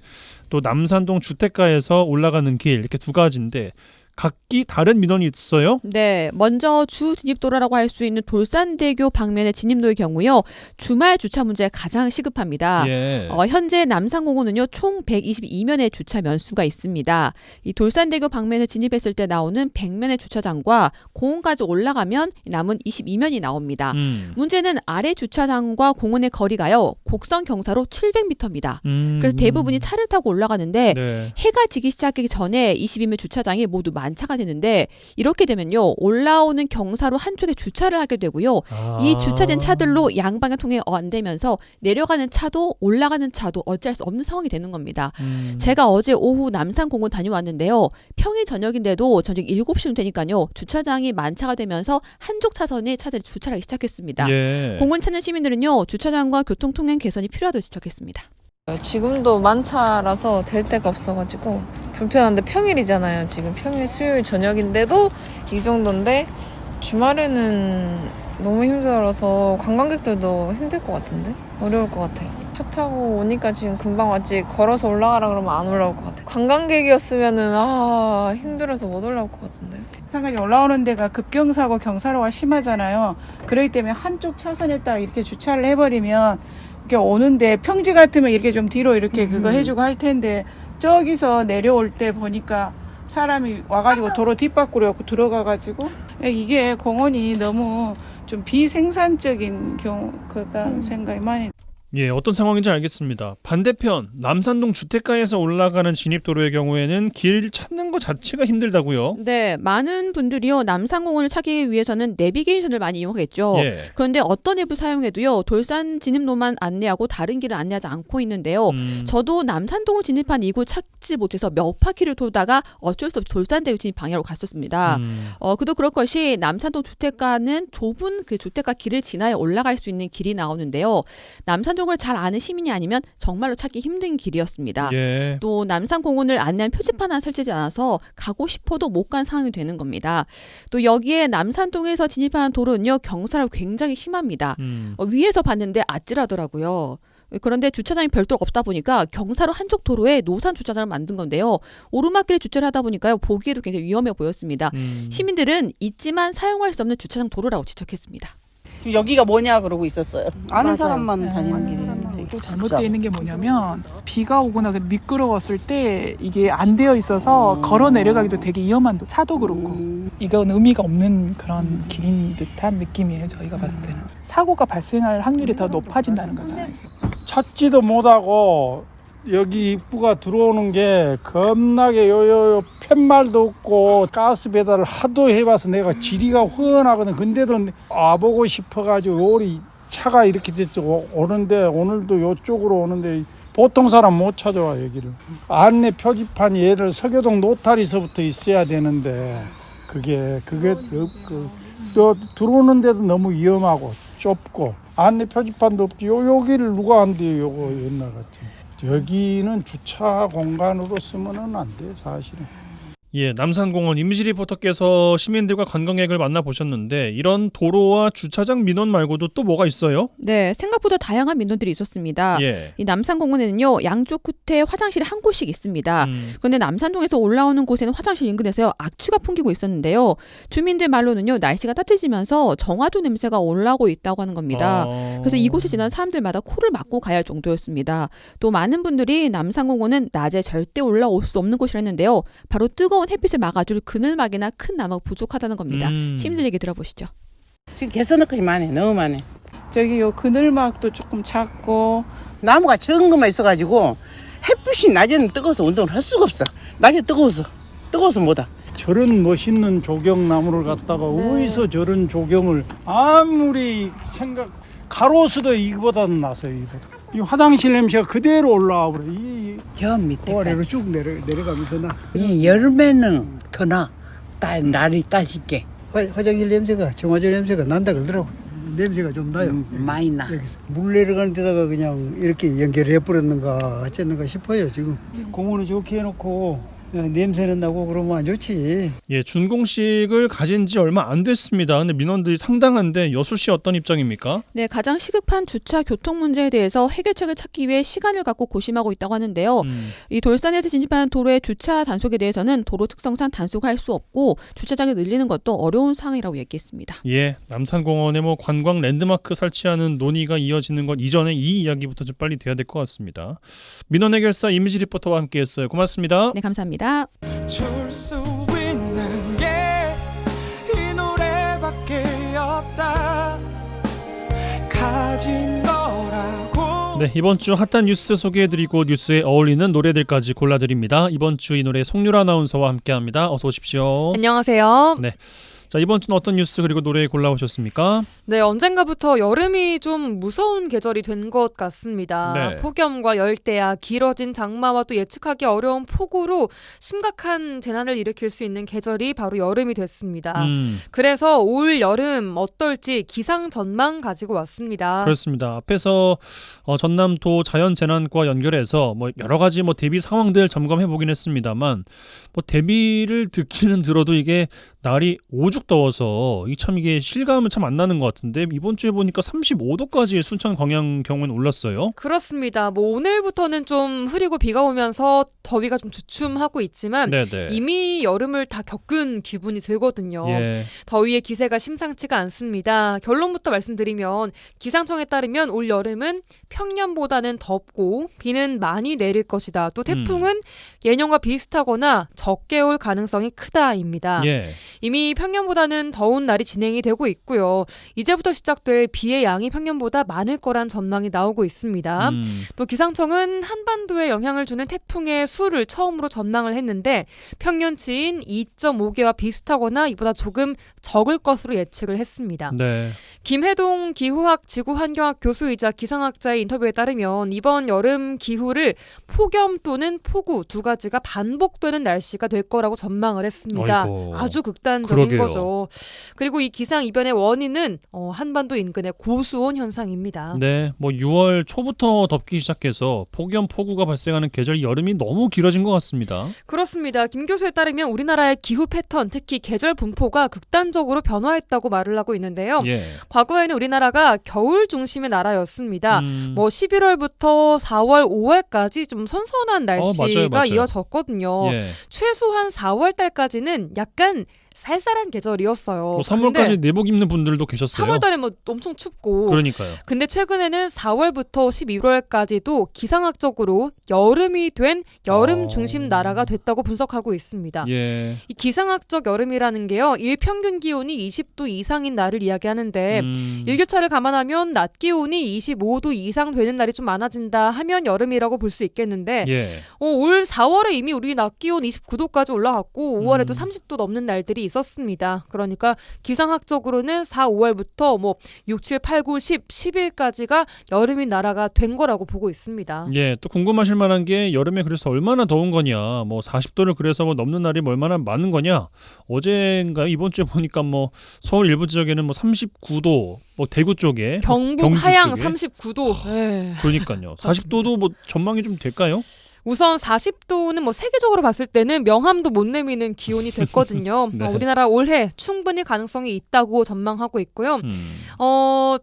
또 남산동 주택가에서 올라가는 길 이렇게 두 가지인데 각기 다른 민원이 있어요?
네, 먼저 주 진입도로라고 할 수 있는 돌산대교 방면의 진입로의 경우요. 주말 주차 문제가 가장 시급합니다.
예.
현재 남산공원은요. 총 122면의 주차 면수가 있습니다. 이 돌산대교 방면에 진입했을 때 나오는 100면의 주차장과 공원까지 올라가면 남은 22면이 나옵니다. 문제는 아래 주차장과 공원의 거리가요. 곡선 경사로 700m입니다. 그래서 대부분이 차를 타고 올라가는데
네.
해가 지기 시작하기 전에 22면 주차장이 모두 만차가 되는데 이렇게 되면요. 올라오는 경사로 한쪽에 주차를 하게 되고요. 이 주차된 차들로 양방향 통행 안 되면서 내려가는 차도 올라가는 차도 어찌할 수 없는 상황이 되는 겁니다. 제가 어제 오후 남산공원 다녀왔는데요. 평일 저녁인데도 저녁 7시쯤 되니까요. 주차장이 만차가 되면서 한쪽 차선에 차들이 주차를 하기 시작했습니다.
예.
공원 찾는 시민들은요. 주차장과 교통통행 개선이 필요하다고 지적했습니다.
지금도 만차라서 될 데가 없어가지고 불편한데 평일이잖아요. 지금 평일 수요일 저녁인데도 이 정도인데 주말에는 너무 힘들어서 관광객들도 힘들 것 같은데? 어려울 것 같아요. 차 타고 오니까 지금 금방 왔지 걸어서 올라가라 그러면 안 올라올 것 같아요. 관광객이었으면은 힘들어서 못 올라올 것 같은데.
상간이 올라오는 데가 급경사고 경사로가 심하잖아요. 그렇기 때문에 한쪽 차선에다 이렇게 주차를 해버리면 이렇게 오는데 평지 같으면 이렇게 좀 뒤로 이렇게 그거 해주고 할 텐데 저기서 내려올 때 보니까 사람이 와가지고 도로 뒷바퀴로 들어가가지고 이게 공원이 너무 좀 비생산적인 그런 생각이 많이.
예, 어떤 상황인지 알겠습니다. 반대편 남산동 주택가에서 올라가는 진입도로의 경우에는 길 찾는 것 자체가 힘들다고요?
네, 많은 분들이요 남산공원을 찾기 위해서는 내비게이션을 많이 이용하겠죠.
예.
그런데 어떤 앱을 사용해도요 돌산 진입로만 안내하고 다른 길을 안내하지 않고 있는데요. 저도 남산동을 진입한 이곳 찾지 못해서 몇 바퀴를 돌다가 어쩔 수 없이 돌산대교 진입 방향으로 갔었습니다. 그도 그럴 것이 남산동 주택가는 좁은 그 주택가 길을 지나야 올라갈 수 있는 길이 나오는데요. 남산동을 잘 아는 시민이 아니면 정말로 찾기 힘든 길이었습니다.
예.
또 남산공원을 안내한 표지판 하나 설치되지 않아서 가고 싶어도 못 간 상황이 되는 겁니다. 또 여기에 남산동에서 진입하는 도로는요 경사로 굉장히 심합니다. 위에서 봤는데 아찔하더라고요. 그런데 주차장이 별도로 없다 보니까 경사로 한쪽 도로에 노산 주차장을 만든 건데요. 오르막길에 주차를 하다 보니까요 보기에도 굉장히 위험해 보였습니다. 시민들은 있지만 사용할 수 없는 주차장 도로라고 지적했습니다.
지금 여기가 뭐냐 그러고 있었어요. 아는
맞아요.
사람만 다니는 길이에요.
또 잘못되어 있는 게 뭐냐면 비가 오거나 미끄러웠을 때 이게 안 되어 있어서 걸어 내려가기도 되게 위험한 차도 그렇고 이건 의미가 없는 그런 길인 듯한 느낌이에요. 저희가 봤을 때는 사고가 발생할 확률이 더 높아진다는 거잖아요.
찾지도 못하고 여기 입구가 들어오는 게 겁나게 요요 팻말도 없고 가스 배달을 하도 해봐서 내가 지리가 훤하거든. 근데도 와보고 싶어가지고 우리 차가 이렇게 됐죠. 오는데 오늘도 요쪽으로 오는데 보통 사람 못 찾아와 여기를. 안내 표지판이 얘를 서교동 노타리서부터 있어야 되는데 그게 들어오는 데도 너무 위험하고 좁고 안내 표지판도 없지. 여기를 누가 한대요. 요거 옛날 같은. 여기는 주차 공간으로 쓰면은 안 돼, 사실은.
예, 남산공원 이미지 리포터께서 시민들과 관광객을 만나보셨는데 이런 도로와 주차장 민원 말고도 또 뭐가 있어요?
네, 생각보다 다양한 민원들이 있었습니다.
예.
이 남산공원에는요 양쪽 끝에 화장실이 한 곳씩 있습니다. 그런데 남산동에서 올라오는 곳에는 화장실 인근에서요 악취가 풍기고 있었는데요. 주민들 말로는요 날씨가 따뜻해지면서 정화조 냄새가 올라오고 있다고 하는 겁니다. 그래서 이곳을 지나는 사람들마다 코를 막고 가야 할 정도였습니다. 또 많은 분들이 남산공원은 낮에 절대 올라올 수 없는 곳이라 했는데요. 바로 뜨거운 햇빛을 막아줄 그늘막이나 큰 나무가 부족하다는 겁니다. 시민들 얘기 들어보시죠.
지금 개선할 것이 많네. 너무 많네.
저기 요 그늘막도 조금 작고
나무가 적은 것만 있어가지고 햇빛이 낮에는 뜨거워서 운동을 할 수가 없어. 낮에 뜨거워서 못하.
저런 멋있는 조경나무를 갖다가 어디서 저런 조경을 아무리 가로수도 이거보다는 나서요. 이거보다. 이 화장실 냄새가 그대로 올라와 버려.
저 밑에까지
아래로 쭉 내려가면서 나.
이 여름에는 더 나. 날이 따숩게
화장실 냄새가 정화조 냄새가 난다 그러더라고. 냄새가 좀 나요.
많이 나.
여기서 물 내려가는 데다가 그냥 이렇게 연결해 버렸는가 어쨌는가 싶어요. 지금 공원을 좋게 해놓고 냄새는 나고 그러면 안 좋지.
예, 준공식을 가진 지 얼마 안 됐습니다. 근데 민원들이 상당한데 여수 씨 어떤 입장입니까?
네, 가장 시급한 주차 교통 문제에 대해서 해결책을 찾기 위해 시간을 갖고 고심하고 있다고 하는데요. 이 돌산에서 진입하는 도로의 주차 단속에 대해서는 도로 특성상 단속할 수 없고 주차장을 늘리는 것도 어려운 상황이라고 얘기했습니다.
예, 남산공원에 관광 랜드마크 설치하는 논의가 이어지는 것 이전에 이 이야기부터 좀 빨리 돼야 될 것 같습니다. 민원 해결사 이미지 리포터와 함께했어요. 고맙습니다.
네, 감사합니다.
줄 수 있는 게 이 노래밖에 없다 가진 거라고.
네, 이번 주 핫한 뉴스 소개해드리고 뉴스에 어울리는 노래들까지 골라드립니다. 이번 주 이 노래 송유라 아나운서와 함께합니다. 어서 오십시오.
안녕하세요.
네. 자, 이번 주는 어떤 뉴스 그리고 노래 골라오셨습니까?
네, 언젠가부터 여름이 좀 무서운 계절이 된 것 같습니다.
네.
폭염과 열대야, 길어진 장마와 또 예측하기 어려운 폭우로 심각한 재난을 일으킬 수 있는 계절이 바로 여름이 됐습니다. 그래서 올 여름 어떨지 기상 전망 가지고 왔습니다.
그렇습니다. 앞에서 전남도 자연재난과 연결해서 여러 가지 대비 상황들 점검해 보긴 했습니다만 대비를 듣기는 들어도 이게 날이 오죽 후죽 더워서 이게 실감은 참 안 나는 것 같은데 이번 주에 보니까 35도까지 순천 광양 경우는 올랐어요.
그렇습니다. 뭐 오늘부터는 좀 흐리고 비가 오면서 더위가 좀 주춤하고 있지만
네네.
이미 여름을 다 겪은 기분이 들거든요.
예.
더위의 기세가 심상치가 않습니다. 결론부터 말씀드리면 기상청에 따르면 올 여름은 평년보다는 덥고 비는 많이 내릴 것이다. 또 태풍은 예년과 비슷하거나 적게 올 가능성이 크다입니다.
예.
이미 평년보다는 더운 날이 진행이 되고 있고요. 이제부터 시작될 비의 양이 평년보다 많을 거란 전망이 나오고 있습니다. 또 기상청은 한반도에 영향을 주는 태풍의 수를 처음으로 전망을 했는데 평년치인 2.5개와 비슷하거나 이보다 조금 적을 것으로 예측을 했습니다.
네.
김해동 기후학 지구환경학 교수이자 기상학자의 인터뷰에 따르면 이번 여름 기후를 폭염 또는 폭우 두 가지가 반복되는 날씨가 될 거라고 전망을 했습니다.
아이고.
아주 극단적인
그러게요.
거죠. 그리고 이 기상 이변의 원인은 한반도 인근의 고수온 현상입니다.
네, 뭐 6월 초부터 덥기 시작해서 폭염, 폭우가 발생하는 계절 여름이 너무 길어진 것 같습니다.
그렇습니다. 김 교수에 따르면 우리나라의 기후 패턴, 특히 계절 분포가 극단적으로 변화했다고 말을 하고 있는데요.
예.
과거에는 우리나라가 겨울 중심의 나라였습니다. 뭐 11월부터 4월, 5월까지 좀 선선한 날씨가
맞아요.
이어졌거든요.
예.
최소한 4월 달까지는 약간 쌀쌀한 계절이었어요.
뭐 3월까지 내복 입는 분들도 계셨어요.
3월 달에 뭐 엄청 춥고.
그러니까요.
근데 최근에는 4월부터 11월까지도 기상학적으로 여름이 된 여름 중심 나라가 됐다고 분석하고 있습니다.
예.
이 기상학적 여름이라는 게요. 일평균 기온이 20도 이상인 날을 이야기하는데 일교차를 감안하면 낮 기온이 25도 이상 되는 날이 좀 많아진다 하면 여름이라고 볼 수 있겠는데
예.
올 4월에 이미 우리 낮 기온 29도까지 올라갔고 5월에도 30도 넘는 날들이 있었습니다. 그러니까 기상학적으로는 4, 5월부터 뭐 6, 7, 8, 9, 10, 10일까지가 여름인 나라가 된 거라고 보고 있습니다.
예, 또 궁금하실 만한 게 여름에 그래서 얼마나 더운 거냐, 뭐 40도를 그래서 뭐 넘는 날이 뭐 얼마나 많은 거냐. 어제인가요? 이번 주에 보니까 뭐 서울 일부 지역에는 뭐 39도, 뭐 대구 쪽에,
경북 하양
쪽에.
39도.
그러니까요. 40도도 뭐 전망이 좀 될까요?
우선 40도는 뭐 세계적으로 봤을 때는 명함도 못 내미는 기온이 됐거든요.
네.
우리나라 올해 충분히 가능성이 있다고 전망하고 있고요.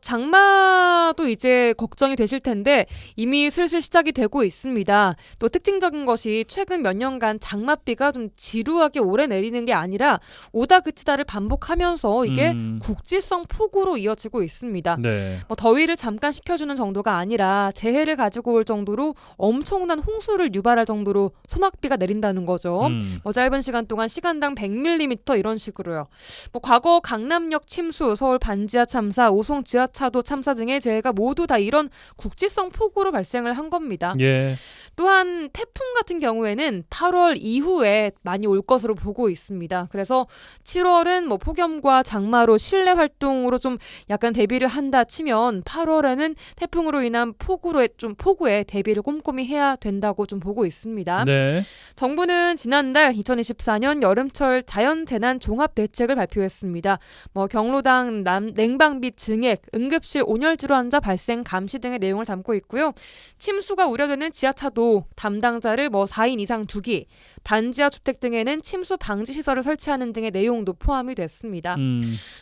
장마도 이제 걱정이 되실 텐데 이미 슬슬 시작이 되고 있습니다. 또 특징적인 것이 최근 몇 년간 장맛비가 좀 지루하게 오래 내리는 게 아니라 오다 그치다를 반복하면서 이게 국지성 폭우로 이어지고 있습니다.
네.
뭐 더위를 잠깐 식혀주는 정도가 아니라 재해를 가지고 올 정도로 엄청난 홍수를 유발할 정도로 소낙비가 내린다는 거죠. 뭐 짧은 시간 동안 시간당 100mm 이런 식으로요. 뭐 과거 강남역 침수, 서울 반지하 참사, 오송 지하차도 참사 등의 재해가 모두 다 이런 국지성 폭우로 발생을 한 겁니다.
예.
또한 태풍 같은 경우에는 8월 이후에 많이 올 것으로 보고 있습니다. 그래서 7월은 뭐 폭염과 장마로 실내 활동으로 좀 약간 대비를 한다 치면 8월에는 태풍으로 인한 폭우에 대비를 꼼꼼히 해야 된다고 좀 보고 있습니다.
네.
정부는 지난달 2024년 여름철 자연재난 종합대책을 발표했습니다. 뭐 경로당 냉방비 증액, 응급실 온열 질환자 발생 감시 등의 내용을 담고 있고요. 침수가 우려되는 지하차도 담당자를 뭐 4인 이상 두기, 반지하 주택 등에는 침수 방지 시설을 설치하는 등의 내용도 포함이 됐습니다.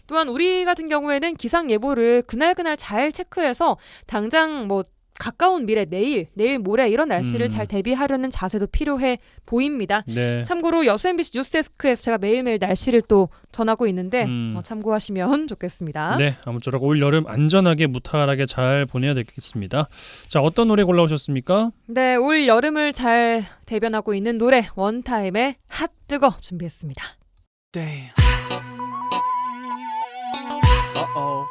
또한 우리 같은 경우에는 기상 예보를 그날 잘 체크해서 당장 뭐 가까운 미래 내일 모레 이런 날씨를 잘 대비하려는 자세도 필요해 보입니다.
네.
참고로 여수 MBC 뉴스데스크에서 제가 매일매일 날씨를 또 전하고 있는데 참고하시면 좋겠습니다.
네, 아무쪼록 올 여름 안전하게 무탈하게 잘 보내야 되겠습니다. 자, 어떤 노래 골라오셨습니까?
네, 올 여름을 잘 대변하고 있는 노래 원타임의 핫 뜨거 준비했습니다.
Damn. Uh-oh.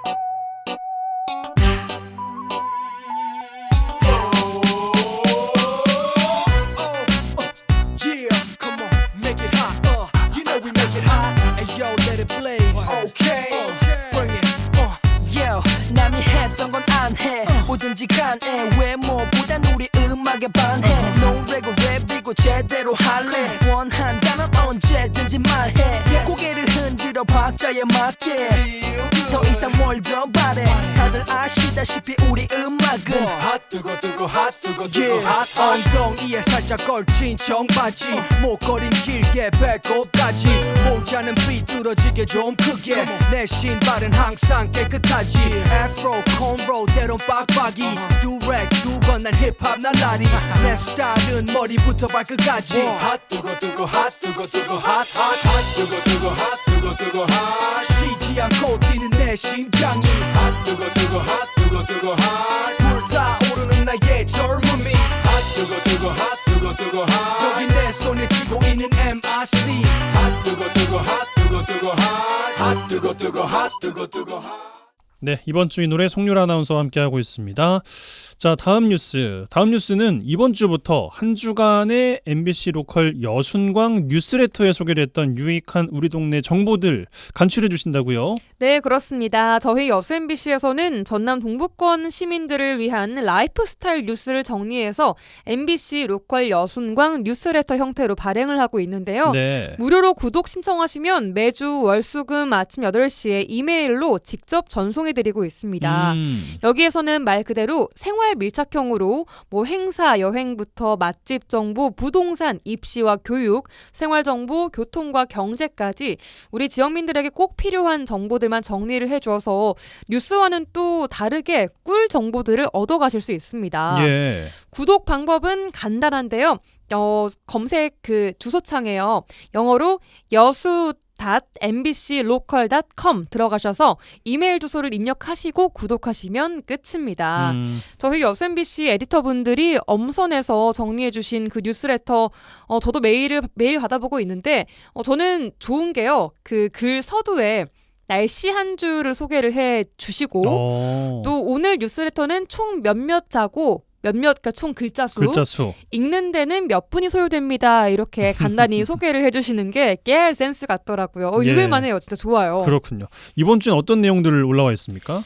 남이 했던 건 안 해 뭐든지 간에 외모보단 우리 음악에 반해 노래고 랩이고 제대로 할래 원한다면 언제든지 말해 고개를 흔들어 박자에 맞게 더 이상 세상 뭘 더 바래 다들 아시다시피 우리 음악은
핫 뜨거 뜨거 핫 뜨거 뜨거 핫 엉덩이에 살짝 걸친 청바지 목걸이는 길게 배꼽까지 모자는 삐뚤어지게 좀 크게 내 신발은 항상 깨끗하지 애프로 콘로 때론 빡빡이 두렉 두건 난 힙합 날라리 내 스타일은 머리부터 발끝까지 핫 뜨거 뜨거 핫 뜨거 뜨거 핫 뜨거 뜨거 핫 뜨거 뜨거 핫 쉬지 않고 뛰는 내 심장이 핫 뜨거 뜨거 핫 뜨거 뜨거 핫 불타오르는 나의 젊음이 핫 뜨거 뜨거 핫 뜨거 뜨거 핫 여기 내 손에 쥐고 있는 MRC 핫 뜨거 뜨거 핫 뜨거 뜨거 핫 뜨거 뜨거 핫 뜨거 뜨거 핫
네, 이번 주 이 노래 송유라 아나운서와 함께하고 있습니다. 자, 다음 뉴스는 이번 주부터 한 주간의 MBC 로컬 여순광 뉴스레터에 소개됐던 유익한 우리 동네 정보들 간추려 주신다고요?
네, 그렇습니다. 저희 여수 MBC에서는 전남 동부권 시민들을 위한 라이프스타일 뉴스를 정리해서 MBC 로컬 여순광 뉴스레터 형태로 발행을 하고 있는데요.
네.
무료로 구독 신청하시면 매주 월수금 아침 8시에 이메일로 직접 전송해드리고 있습니다. 여기에서는 말 그대로 생활 밀착형으로 뭐 행사, 여행부터 맛집 정보, 부동산, 입시와 교육, 생활 정보, 교통과 경제까지 우리 지역민들에게 꼭 필요한 정보들만 정리를 해줘서 뉴스와는 또 다르게 꿀 정보들을 얻어가실 수 있습니다.
예.
구독 방법은 간단한데요. 검색 그 주소창에요. 영어로 여수.mbclocal.com 들어가셔서 이메일 주소를 입력하시고 구독하시면 끝입니다. 저희 여수 MBC 에디터분들이 엄선해서 정리해주신 그 뉴스레터 저도 매일 받아보고 있는데 저는 좋은 게요. 그 글 서두에 날씨 한 주를 소개를 해주시고 또 오늘 뉴스레터는 총 몇몇 자고 그러니까 총 글자 수. 읽는 데는 몇 분이 소요됩니다. 이렇게 간단히 소개를 해주시는 게 깨알 센스 같더라고요. 읽을만 해요. 진짜 좋아요.
그렇군요. 이번 주엔 어떤 내용들 올라와 있습니까?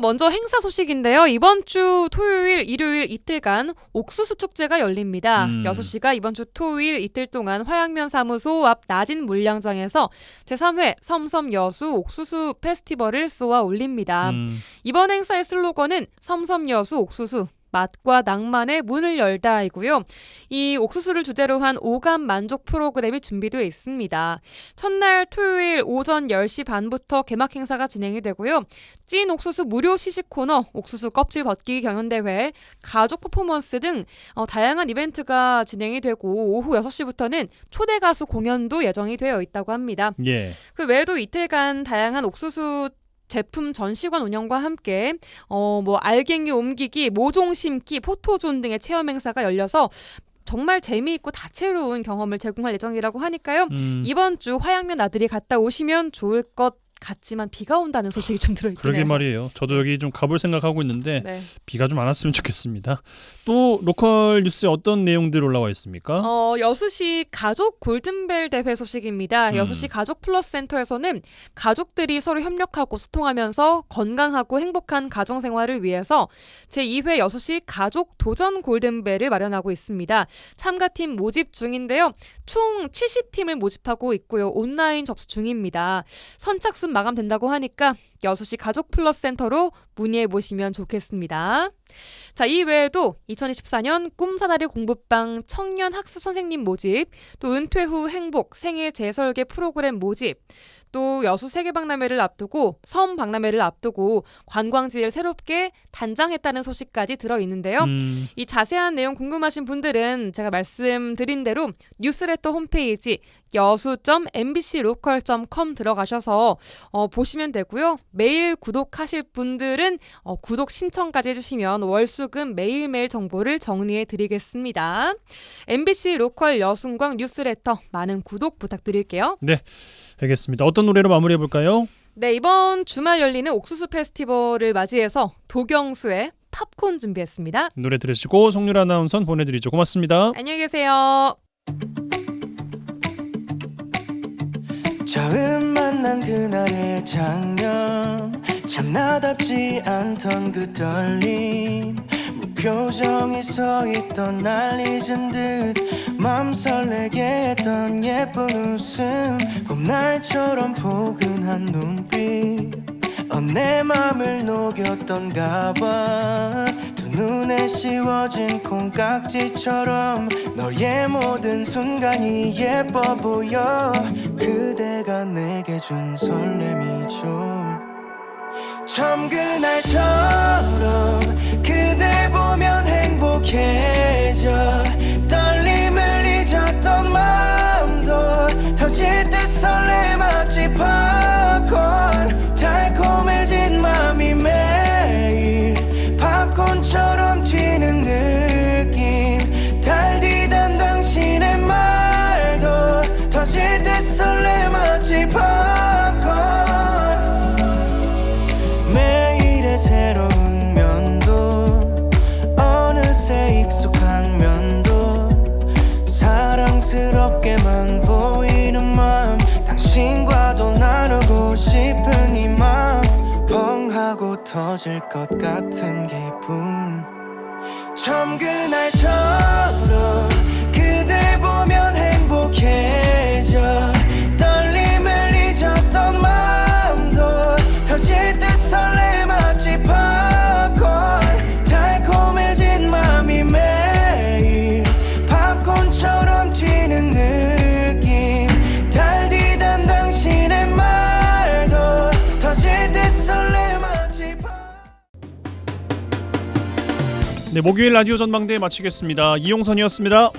먼저 행사 소식인데요. 이번 주 토요일, 일요일 이틀간 옥수수 축제가 열립니다. 여수시가 이번 주 토요일 이틀 동안 화양면 사무소 앞 낮은 물량장에서 제3회 섬섬여수 옥수수 페스티벌을 쏘아 올립니다. 이번 행사의 슬로건은 섬섬여수 옥수수 맛과 낭만의 문을 열다이고요. 이 옥수수를 주제로 한 오감 만족 프로그램이 준비되어 있습니다. 첫날 토요일 오전 10시 반부터 개막 행사가 진행이 되고요. 찐 옥수수 무료 시식 코너, 옥수수 껍질 벗기기 경연대회, 가족 퍼포먼스 등 다양한 이벤트가 진행이 되고 오후 6시부터는 초대 가수 공연도 예정이 되어 있다고 합니다.
예.
그 외에도 이틀간 다양한 옥수수 제품 전시관 운영과 함께 알갱이 옮기기, 모종 심기, 포토존 등의 체험 행사가 열려서 정말 재미있고 다채로운 경험을 제공할 예정이라고 하니까요. 이번 주 화양면 나들이 갔다 오시면 좋을 것 같지만 비가 온다는 소식이 좀 들어있네요.
그러게 말이에요. 저도 여기 좀 가볼 생각하고 있는데
네.
비가 좀 안 왔으면 좋겠습니다. 또 로컬 뉴스에 어떤 내용들 올라와 있습니까?
여수시 가족 골든벨 대회 소식입니다. 여수시 가족 플러스 센터에서는 가족들이 서로 협력하고 소통하면서 건강하고 행복한 가정 생활을 위해서 제2회 여수시 가족 도전 골든벨을 마련하고 있습니다. 참가팀 모집 중인데요. 총 70팀을 모집하고 있고요. 온라인 접수 중입니다. 선착순 마감된다고 하니까 여수시 가족 플러스 센터로 문의해 보시면 좋겠습니다. 자, 이 외에도 2024년 꿈사다리 공부방 청년 학습 선생님 모집, 또 은퇴 후 행복 생애 재설계 프로그램 모집, 또 여수 세계박람회를 앞두고 섬 박람회를 앞두고 관광지를 새롭게 단장했다는 소식까지 들어있는데요. 이 자세한 내용 궁금하신 분들은 제가 말씀드린 대로 뉴스레터 홈페이지 여수.mbclocal.com 들어가셔서 보시면 되고요. 매일 구독하실 분들은 구독 신청까지 해주시면 월수금 매일매일 정보를 정리해드리겠습니다. MBC 로컬 여순광 뉴스레터 많은 구독 부탁드릴게요.
네, 알겠습니다. 어떤 노래로 마무리해볼까요?
네, 이번 주말 열리는 옥수수 페스티벌을 맞이해서 도경수의 팝콘 준비했습니다.
노래 들으시고 송유라 아나운서 보내드리죠. 고맙습니다.
안녕히 계세요.
처음 만난 그날의 장면 참 나답지 않던 그 떨림 무표정이 서있던 날 잊은 듯 맘 설레게 했던 예쁜 웃음 봄날처럼 포근한 눈빛
내 맘을 녹였던가 봐. 두 눈에 씌워진 콩깍지처럼 너의 모든 순간이 예뻐 보여. 그대가 내게 준 설렘이죠. 처음 그날처럼 그댈 보면 행복해져. 떨림을 잊었던 마음도 터질 듯 설레 마치 팝콘. 달콤해진 맘이 매일 팝콘처럼 튀는 느낌. 달디던 당신의 말도 터질 듯 설레 마치 팝콘. 매일의 새로운 면도 어느새 익숙한 면도 사랑스럽게만 보이는 마음. 당신과도 나누고 싶은 이 마음. 뻥 하고 터질 것 같은 기분. 처음 그날처럼 그댈 보면 행복해져. 떨림을 잊었던 마음도 터질 듯 설레 마치 팝콘. 달콤해진 맘이 매일 팝콘처럼 튀는 느낌. 달디던 당신의 말도 터질 듯 설레 마치 팝콘.
네, 목요일 라디오 전망대 마치겠습니다. 이용선이었습니다.